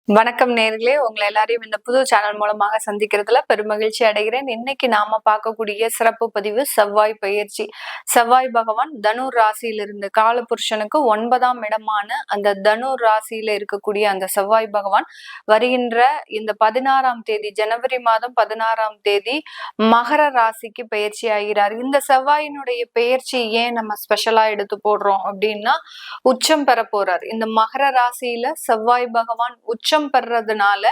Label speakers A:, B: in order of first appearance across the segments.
A: வணக்கம் நேர்களே, உங்களை எல்லாரையும் இந்த புது சேனல் மூலமாக சந்திக்கிறதுல பெருமகிழ்ச்சி அடைகிறேன். இன்னைக்கு நாம பார்க்கக்கூடிய சிறப்பு பதிவு செவ்வாய் பயிற்சி. செவ்வாய் பகவான் தனுர் ராசியிலிருந்து காலபுருஷனுக்கு 9ஆம் இடமான அந்த தனுர் ராசியில இருக்கக்கூடிய அந்த செவ்வாய் பகவான் வருகின்ற இந்த 16ஆம் தேதி ஜனவரி மாதம் 16ஆம் தேதி மகர ராசிக்கு பயிற்சி ஆகிறார். இந்த செவ்வாயினுடைய பயிற்சி ஏன் நம்ம ஸ்பெஷலா எடுத்து போடுறோம் அப்படின்னா, உச்சம் பெற போறார். இந்த மகர ராசியில செவ்வாய் பகவான் உச்சம் பெறதுனால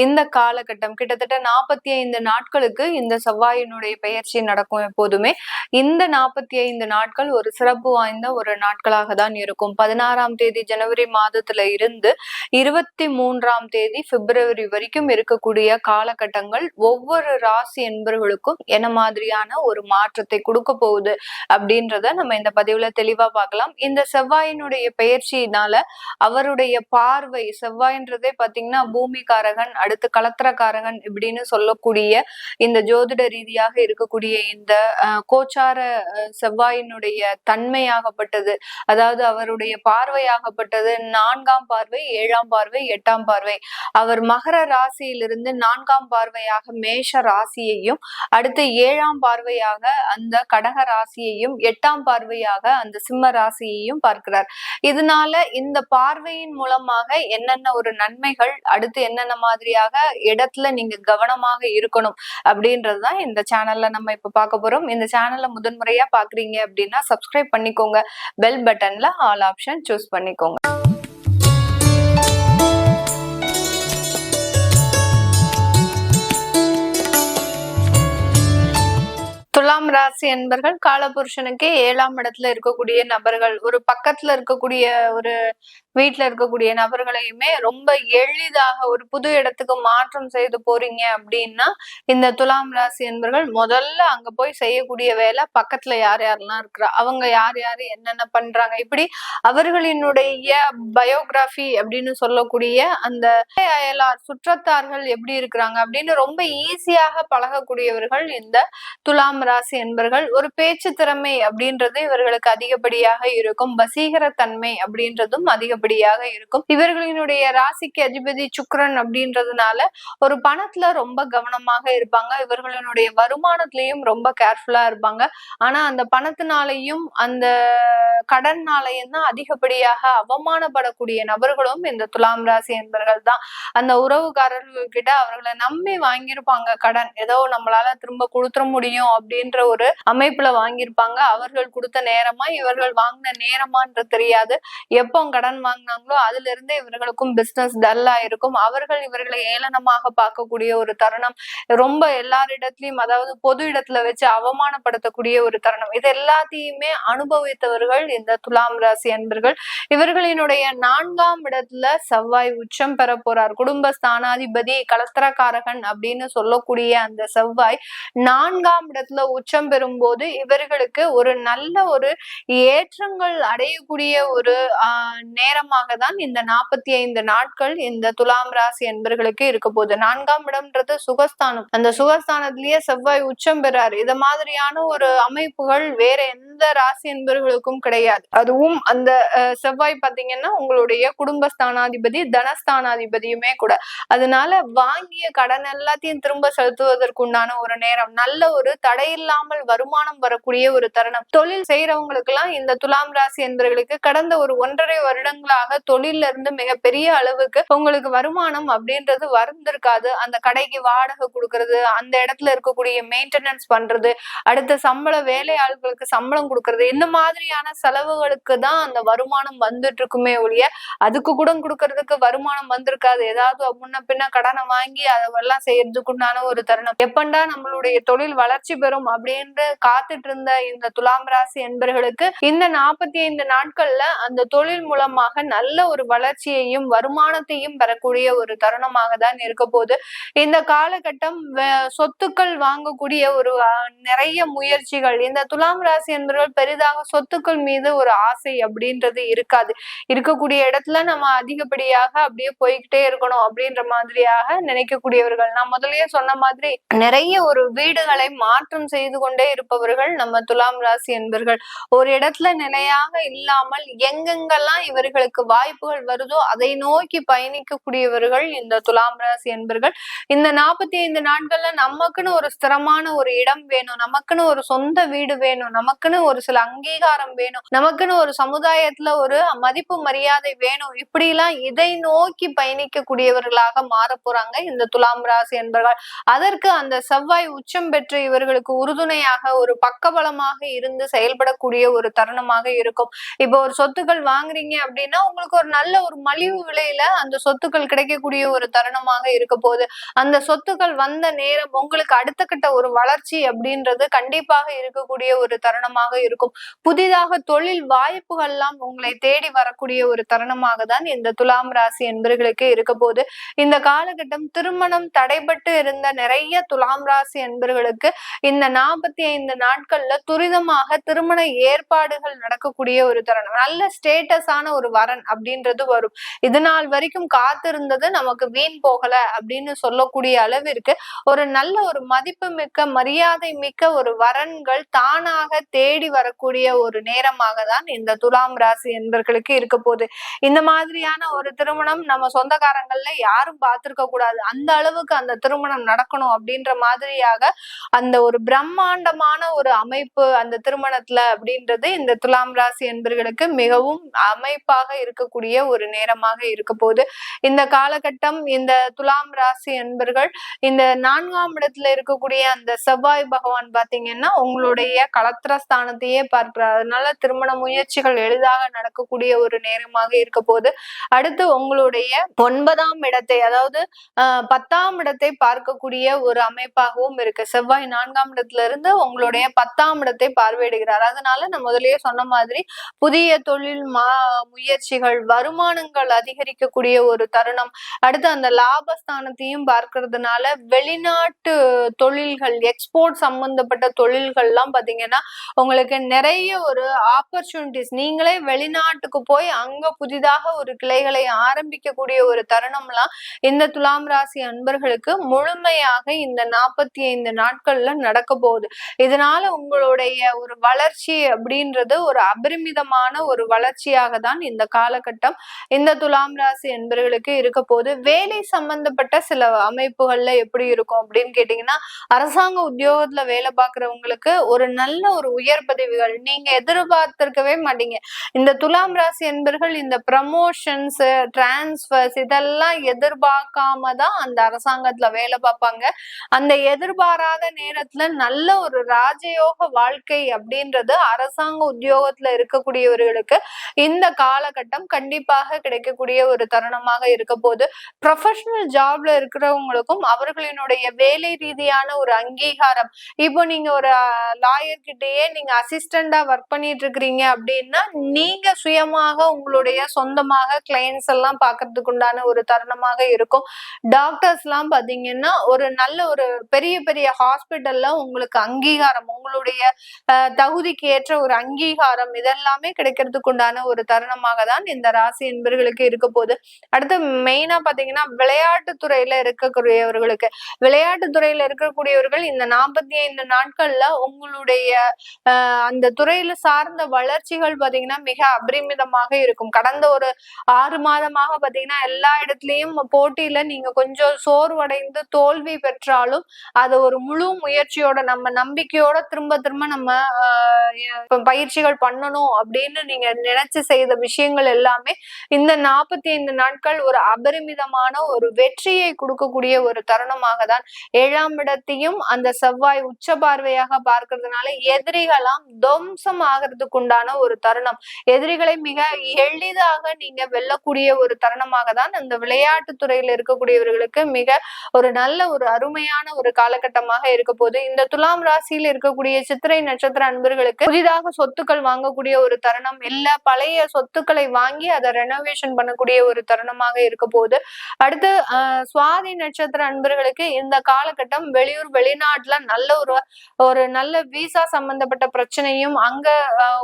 A: இந்த காலகட்டம் கிட்டத்தட்ட 45 நாட்களுக்கு இந்த செவ்வாயினுடைய பெயர்ச்சி நடக்கும். எப்போதுமே இந்த 45 நாட்கள் ஒரு சிறப்பு வாய்ந்த ஒரு நாட்களாக தான் இருக்கும். 16ஆம் தேதி ஜனவரி மாதத்துல இருந்து 23ஆம் தேதி பிப்ரவரி வரைக்கும் இருக்கக்கூடிய காலகட்டங்கள் ஒவ்வொரு ராசி என்பவர்களுக்கும் என்ன மாதிரியான ஒரு மாற்றத்தை கொடுக்க போகுது அப்படின்றத நம்ம இந்த பதிவுல தெளிவா பார்க்கலாம். இந்த செவ்வாயினுடைய பெயர்ச்சியினால அவருடைய பார்வை, செவ்வாயின்றதே பாத்தீங்கன்னா பூமிகாரகன், அடுத்து கலத்திரக்காரகன் இப்படின்னு சொல்லக்கூடிய இந்த ஜோதிட ரீதியாக இருக்கக்கூடிய இந்த கோச்சார செவ்வாயினுடைய தன்மையாகப்பட்டது, அதாவது அவருடைய பார்வையாகப்பட்டது 4ஆம் பார்வை, 7ஆம் பார்வை, 8ஆம் பார்வை. அவர் மகர ராசியிலிருந்து 4ஆம் பார்வையாக மேஷ ராசியையும், அடுத்து 7ஆம் பார்வையாக அந்த கடக ராசியையும், 8ஆம் பார்வையாக அந்த சிம்ம ராசியையும் பார்க்கிறார். இதனால இந்த பார்வையின் மூலமாக என்னென்ன ஒரு நன்மைகள், அடுத்து என்னென்ன மாதிரியாக இடத்துல நீங்க கவனமாக இருக்கணும் அப்படின்றதுதான் இந்த சேனல்ல நம்ம இப்ப பார்க்க போறோம். இந்த சேனல்ல முதன்முறையா பாக்குறீங்க அப்படின்னா சப்ஸ்கிரைப் பண்ணிக்கோங்க, பெல் பட்டன்ல ஆல் ஆப்ஷன் சூஸ் பண்ணிக்கோங்க. துலாம் ராசி என்பர்கள் காலபுருஷனுக்கு 7ஆம் இடத்துல இருக்கக்கூடிய நபர்கள், ஒரு பக்கத்துல இருக்கக்கூடிய ஒரு வீட்டுல இருக்கக்கூடிய நபர்களையுமே ரொம்ப எளிதாக ஒரு புது இடத்துக்கு மாற்றம் செய்து போறீங்க அப்படின்னா, இந்த துலாம் ராசி என்பர்கள் முதல்ல அங்க போய் செய்யக்கூடிய வேலை பக்கத்துல யார் யாரெல்லாம் இருக்கிறா, அவங்க யார் யாரு என்னென்ன பண்றாங்க, இப்படி அவர்களினுடைய பயோகிராஃபி அப்படின்னு சொல்லக்கூடிய அந்த அயலார் சுற்றத்தார்கள் எப்படி இருக்கிறாங்க அப்படின்னு ரொம்ப ஈஸியாக பழகக்கூடியவர்கள் இந்த துலாம் ராசி என்பர்கள். ஒரு பேச்சு திறமை அப்படின்றது இவர்களுக்கு அதிகப்படியாக இருக்கும். வசீகர தன்மை அப்படின்றதும் அதிகப்படியாக இருக்கும். இவர்களினுடைய ராசிக்கு அதிபதி சுக்கிரன் அப்படின்றதுனால ஒரு பணத்துல ரொம்ப கவனமாக இருப்பாங்க. இவர்களினுடைய வருமானத்திலையும் ரொம்ப கேர்ஃபுல்லா இருப்பாங்க. ஆனா அந்த பணத்தினாலையும் அந்த கடன்னாலையும் தான் அதிகப்படியாக அவமானப்படக்கூடிய நபர்களும் இந்த துலாம் ராசி என்பர்கள் தான். அந்த உறவுக்காரர்கள் கிட்ட அவர்களை நம்பி வாங்கியிருப்பாங்க கடன், ஏதோ நம்மளால திரும்ப கொடுத்துட முடியும் அப்படின்ற ஒரு அமைப்புல வாங்கியிருப்பாங்க. அவர்கள் கொடுத்த நேரமா இவர்கள் வாங்கின நேரமான்றது தெரியாது. எப்போ கடன் வாங்கினாங்களோ அதுல இருந்தே இவர்களுக்கும் பிசினஸ் டல்லா இருக்கும். அவர்கள் இவர்களை ஏளனமாக பார்க்கக்கூடிய ஒரு தருணம், ரொம்ப எல்லாரிடத்திலையும் அதாவது பொது இடத்துல வச்சு அவமானப்படுத்தக்கூடிய ஒரு தருணம், இது எல்லாத்தையுமே அனுபவித்தவர்கள் இந்த துலாம் ராசி அன்பர்கள். இவர்களினுடைய 4ஆம் இடத்துல செவ்வாய் உச்சம் பெற போறார். குடும்ப ஸ்தானாதிபதி, கலத்திரக்காரகன் அப்படின்னு சொல்லக்கூடிய அந்த செவ்வாய் 4ஆம் இடத்துல உச்சம் பெறும்போது இவர்களுக்கு ஒரு நல்ல ஒரு ஏற்றங்கள் அடையக்கூடிய ஒரு நேரமாக தான் இந்த 45 நாட்கள் இந்த துலாம் ராசி என்பர்களுக்கு இருக்க போகுது. 4ஆம் இடம்ன்றது சுகஸ்தானம். அந்த சுகஸ்தானத்திலேயே செவ்வாய் உச்சம் பெறாரு. இத மாதிரியான ஒரு அமைப்புகள் வேற எந்த ராசி என்பர்களுக்கும் கிடையாது. அதுவும் அந்த செவ்வாய் பாத்தீங்கன்னா உங்களுடைய குடும்பஸ்தானாதிபதி, தனஸ்தானாதிபதியுமே கூட. அதனால வாங்கிய கடன் எல்லாத்தையும் திரும்ப செலுத்துவதற்குண்டான ஒரு நேரம், நல்ல ஒரு தடையில்லாமல் வருமானம் வரக்கூடிய ஒரு தருணம். தொழில் செய்யறவங்களுக்கு எல்லாம் இந்த துலாம் ராசி என்பவர்களுக்கு கடந்த ஒரு 1.5 வருடங்களாக தொழில இருந்து மிகப்பெரிய அளவுக்கு உங்களுக்கு வருமானம் அப்படின்றது வந்திருக்காது. அந்த கடைக்கு வாடகை கொடுக்கறது, அந்த இடத்துல இருக்கக்கூடிய மெயின்டெனன்ஸ் பண்றது, அடுத்த சம்பள வேலையாளர்களுக்கு சம்பளம் கொடுக்கறது, இந்த மாதிரியான செலவுகளுக்கு தான் அந்த வருமானம் வந்துட்டு இருக்குமே ஒழிய அதுக்கு கூட கொடுக்கறதுக்கு வருமானம் வந்திருக்காது. ஏதாவது முன்ன பின்ன கடனை வாங்கி அதெல்லாம் செய்யறதுக்குண்டான ஒரு தருணம். எப்பண்டா நம்மளுடைய தொழில் வளர்ச்சி பெறும் அப்படின்னு காத்துட்டு இருந்த இந்த துலாம் ராசி என்பர்களுக்கு இந்த 45 நாட்கள்ல அந்த தொழில் மூலமாக நல்ல ஒரு வளர்ச்சியையும் வருமானத்தையும் பெறக்கூடிய ஒரு தருணமாக தான் இருக்க போது. இந்த காலகட்டம் சொத்துக்கள் வாங்கக்கூடிய ஒரு நிறைய முயற்சிகள். இந்த துலாம் ராசி என்பவர்கள் பெரிதாக சொத்துக்கள் மீது ஒரு ஆசை அப்படின்றது இருக்காது. இருக்கக்கூடிய இடத்துல நம்ம அதிகப்படியாக அப்படியே போய்கிட்டே இருக்கணும் அப்படின்ற மாதிரியாக நினைக்கக்கூடியவர்கள். நான் முதல்லயே சொன்ன மாதிரி நிறைய ஒரு வீடுகளை மாற்றம் செய்து கொண்டே இருப்பவர்கள் நம்ம துலாம் ராசி என்பர்கள். ஒரு இடத்துல நிலையாக இல்லாமல் எங்கெங்கெல்லாம் இவர்களுக்கு உங்களுக்கு வாய்ப்புகள் வருதோ அதை நோக்கி பயணிக்கக்கூடியவர்கள் இந்த துலாம் ராசி என்பர்கள். இந்த 45 நாட்கள்ல நமக்குன்னு ஒரு ஸ்திரமான ஒரு இடம் வேணும், நமக்குன்னு ஒரு சொந்த வீடு வேணும், நமக்குன்னு ஒரு சில அங்கீகாரம் வேணும், நமக்குன்னு ஒரு சமுதாயத்துல ஒரு மதிப்பு மரியாதை வேணும், இப்படி எல்லாம் இதை நோக்கி பயணிக்கக்கூடியவர்களாக மாற போறாங்க இந்த துலாம் ராசி என்பர்கள். அதற்கு அந்த செவ்வாய் உச்சம் பெற்று இவர்களுக்கு உறுதுணையாக ஒரு பக்கபலமாக இருந்து செயல்படக்கூடிய ஒரு தருணமாக இருக்கும். இப்போ ஒரு சொத்துக்கள் வாங்குறீங்க அப்படின்னா உங்களுக்கு ஒரு நல்ல ஒரு மலிவு விலையில அந்த சொத்துக்கள் கிடைக்கக்கூடிய ஒரு தருணமாக இருக்க போகுது. அந்த சொத்துக்கள் வந்த நேரம் உங்களுக்கு அடுத்த கட்ட ஒரு வளர்ச்சி அப்படின்றது கண்டிப்பாக இருக்கக்கூடிய ஒரு தருணமாக இருக்கும். புதிதாக தொழில் வாய்ப்புகள் எல்லாம் உங்களை தேடி வரக்கூடிய ஒரு தருணமாக தான் இந்த துலாம் ராசி என்பர்களுக்கு இருக்க போது. இந்த காலகட்டம் திருமணம் தடைபட்டு இருந்த நிறைய துலாம் ராசி என்பர்களுக்கு இந்த 45 நாட்கள்ல துரிதமாக திருமண ஏற்பாடுகள் நடக்கக்கூடிய ஒரு தருணம். நல்ல ஸ்டேட்டஸான ஒரு வரன் அப்படின்றது வரும். இது நாள் வரைக்கும் காத்திருந்தது நமக்கு வீண் போகல அப்படின்னு சொல்லக்கூடிய அளவிற்கு ஒரு நல்ல ஒரு மதிப்பு மிக்க மரியாதை மிக்க ஒரு வரன்கள் தானாக தேடி வரக்கூடிய ஒரு நேரமாக தான் இந்த துலாம் ராசி என்பர்களுக்கு இருக்க போகுது. இந்த மாதிரியான ஒரு திருமணம் நம்ம சொந்தக்காரங்கள்ல யாரும் பார்த்திருக்க கூடாது, அந்த அளவுக்கு அந்த திருமணம் நடக்கணும் அப்படின்ற மாதிரியாக அந்த ஒரு பிரம்மாண்டமான ஒரு அமைப்பு அந்த திருமணத்துல அப்படின்றது இந்த துலாம் ராசி என்பர்களுக்கு மிகவும் அமைப்பாக இருக்கக்கூடிய ஒரு நேரமாக இருக்க போகுது. இந்த காலகட்டம் இந்த துலாம் ராசி என்பர்கள் இந்த 4ஆம் இடத்துல இருக்கக்கூடிய அந்த செவ்வாய் பகவான் பாத்தீங்கன்னா உங்களுடைய களத்திரஸ்தானத்தையே பார்க்கிறார். அதனால திருமண முயற்சிகள் எளிதாக நடக்கக்கூடிய ஒரு நேரமாக இருக்க போது. அடுத்து உங்களுடைய 9ஆம் இடத்தை, அதாவது 10ஆம் இடத்தை பார்க்கக்கூடிய ஒரு அமைப்பாகவும் இருக்கு. செவ்வாய் 4ஆம் இடத்துல இருந்து உங்களுடைய 10ஆம் இடத்தை பார்வையிடுகிறார். அதனால நான் முதலியே சொன்ன மாதிரி புதிய தொழில் முயற்சிகள், வருமானங்கள் அதிகரிக்கக்கூடிய ஒரு தருணம். அடுத்து அந்த லாபஸ்தானத்தையும் பார்க்கறதுனால வெளிநாட்டு தொழில்கள், எக்ஸ்போர்ட் சம்பந்தப்பட்ட தொழில்கள் எல்லாம் பாத்தீங்கன்னா உங்களுக்கு நிறைய ஒரு ஆப்பர்ச்சுனிட்டிஸ், நீங்களே வெளிநாட்டுக்கு போய் அங்க புதிதாக ஒரு கிளைகளை ஆரம்பிக்கக்கூடிய ஒரு தருணம்லாம் இந்த துலாம் ராசி அன்பர்களுக்கு முழுமையாக இந்த 45 நாட்கள்ல நடக்க போகுது. இதனால உங்களுடைய ஒரு வளர்ச்சி அப்படின்றது ஒரு அபரிமிதமான ஒரு வளர்ச்சியாக தான் இந்த காலகட்டம் இந்த துலாம் ராசி என்பர்களுக்கு இருக்க போது. வேலை சம்பந்தப்பட்ட சில அமைப்புகள்ல எப்படி இருக்கும் அப்படின்னு கேட்டீங்கன்னா, அரசாங்க உத்தியோகத்துல வேலை பார்க்கிறவங்களுக்கு ஒரு நல்ல ஒரு உயர் பதவிகள் நீங்க எதிர்பார்த்திருக்கவே மாட்டீங்க. இந்த துலாம் ராசி என்பர்கள் இந்த ப்ரமோஷன்ஸ், டிரான்ஸ்பர்ஸ் இதெல்லாம் எதிர்பார்க்காம தான் அந்த அரசாங்கத்துல வேலை பார்ப்பாங்க. அந்த எதிர்பாராத நேரத்துல நல்ல ஒரு ராஜயோக வாழ்க்கை அப்படின்றது அரசாங்க உத்தியோகத்துல இருக்கக்கூடியவர்களுக்கு இந்த காலகட்டம் கண்டிப்பாக கிடைக்கக்கூடிய ஒரு தருணமாக இருக்க போது. ப்ரொஃபஷனல் ஜாப்ல இருக்கிறவங்களுக்கும் அவர்களினுடைய வேலை ரீதியான ஒரு அங்கீகாரம், இப்போ நீங்க ஒரு லாயர் கிட்டயே நீங்க அசிஸ்டண்டா ஒர்க் பண்ணிட்டு இருக்கிறீங்க அப்படின்னா நீங்க சுயமாக உங்களுடைய சொந்தமாக கிளைண்ட்ஸ் எல்லாம் பாக்குறதுக்கு உண்டான ஒரு தருணமாக இருக்கும். டாக்டர்ஸ் எல்லாம் பாத்தீங்கன்னா ஒரு நல்ல ஒரு பெரிய பெரிய ஹாஸ்பிட்டல்ல உங்களுக்கு அங்கீகாரம், உங்களுடைய தகுதிக்கு ஏற்ற ஒரு அங்கீகாரம் இதெல்லாமே கிடைக்கிறதுக்கு உண்டான ஒரு தருணமாக தான் இந்த ராசி என்பர்களுக்கு இருக்க போது. அடுத்து மெயினா பாத்தீங்கன்னா விளையாட்டு துறையில இருக்கக்கூடியவர்களுக்கு, விளையாட்டு துறையில இருக்கக்கூடியவர்கள் இந்த 45 நாட்கள்ல உங்களுடைய அந்த துறையில சார்ந்த வளர்ச்சிகள் பாத்தீங்கன்னா மிக அபரிமிதமாக இருக்கும். கடந்த ஒரு 6 மாதமாக பாத்தீங்கன்னா எல்லா இடத்துலயும் போட்டியில நீங்க கொஞ்சம் சோர்வடைந்து தோல்வி பெற்றாலும் அது ஒரு முழு முயற்சியோட நம்ம நம்பிக்கையோட திரும்ப திரும்ப நம்ம பயிற்சிகள் பண்ணணும் அப்படின்னு நீங்க நினைச்சு செய்த விஷயங்கள் எல்லாமே இந்த 45 நாட்கள் ஒரு அபரிமிதமான ஒரு வெற்றியை கொடுக்கக்கூடிய ஒரு தருணமாக தான். 7ஆம் இடத்தையும் அந்த செவ்வாய் உச்ச பார்வையாக பார்க்கறதுனால எதிரிகளாம் துவம்சம் ஆகிறதுக்கு உண்டான ஒரு தருணம். எதிரிகளை மிக எளிதாக நீங்க வெல்லக்கூடிய ஒரு தருணமாக தான் அந்த விளையாட்டு துறையில இருக்கக்கூடியவர்களுக்கு மிக ஒரு நல்ல ஒரு அருமையான ஒரு காலகட்டமாக இருக்க போது. இந்த துலாம் ராசியில் இருக்கக்கூடிய சித்திரை நட்சத்திர அன்பர்களுக்கு புதிதாக சொத்துக்கள் வாங்கக்கூடிய ஒரு தருணம், இல்ல பழைய சொத்துக்களை வாங்கி அதை ரெனோவேஷன் பண்ணக்கூடிய ஒரு தருணமாக இருக்க போது. அடுத்து சுவாதி நட்சத்திர அன்பர்களுக்கு இந்த காலகட்டம் வெளியூர் வெளிநாட்டுல நல்ல ஒரு நல்ல விசா சம்பந்தப்பட்ட பிரச்சனையும் அங்க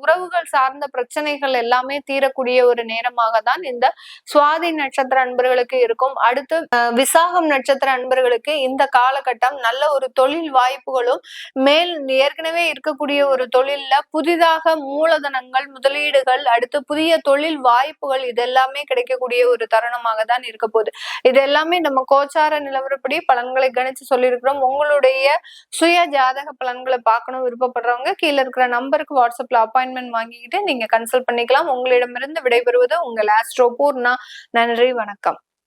A: உறவுகள் சார்ந்த பிரச்சனைகள் எல்லாமே தீரக்கூடிய ஒரு நேரமாக தான் இந்த சுவாதி நட்சத்திர அன்பர்களுக்கு இருக்கும். அடுத்து விசாகம் நட்சத்திர அன்பர்களுக்கு இந்த காலகட்டம் நல்ல ஒரு தொழில் வாய்ப்புகளும், மேல் ஏற்கனவே இருக்கக்கூடிய ஒரு தொழில்ல புதிதாக மூலதனங்கள், முதலீடுகள், அடுத்து புதிய தொழில் தொழில் வாய்ப்புகள் இதெல்லாமே கிடைக்கக்கூடிய ஒரு தருணமாக தான் இருக்க போகுது. இது எல்லாமே நம்ம கோச்சார நிலவரப்படி பலன்களை கணிச்சு சொல்லியிருக்கிறோம். உங்களுடைய சுய ஜாதக பலன்களை பார்க்கணும் விருப்பப்படுறவங்க கீழே இருக்கிற நம்பருக்கு வாட்ஸ்அப்ல அப்பாயின்மெண்ட் வாங்கிக்கிட்டு நீங்க கன்சல்ட் பண்ணிக்கலாம். உங்களிடமிருந்து விடைபெறுவது உங்கள் ஆஸ்ட்ரோ பூர்ணா. நன்றி, வணக்கம்.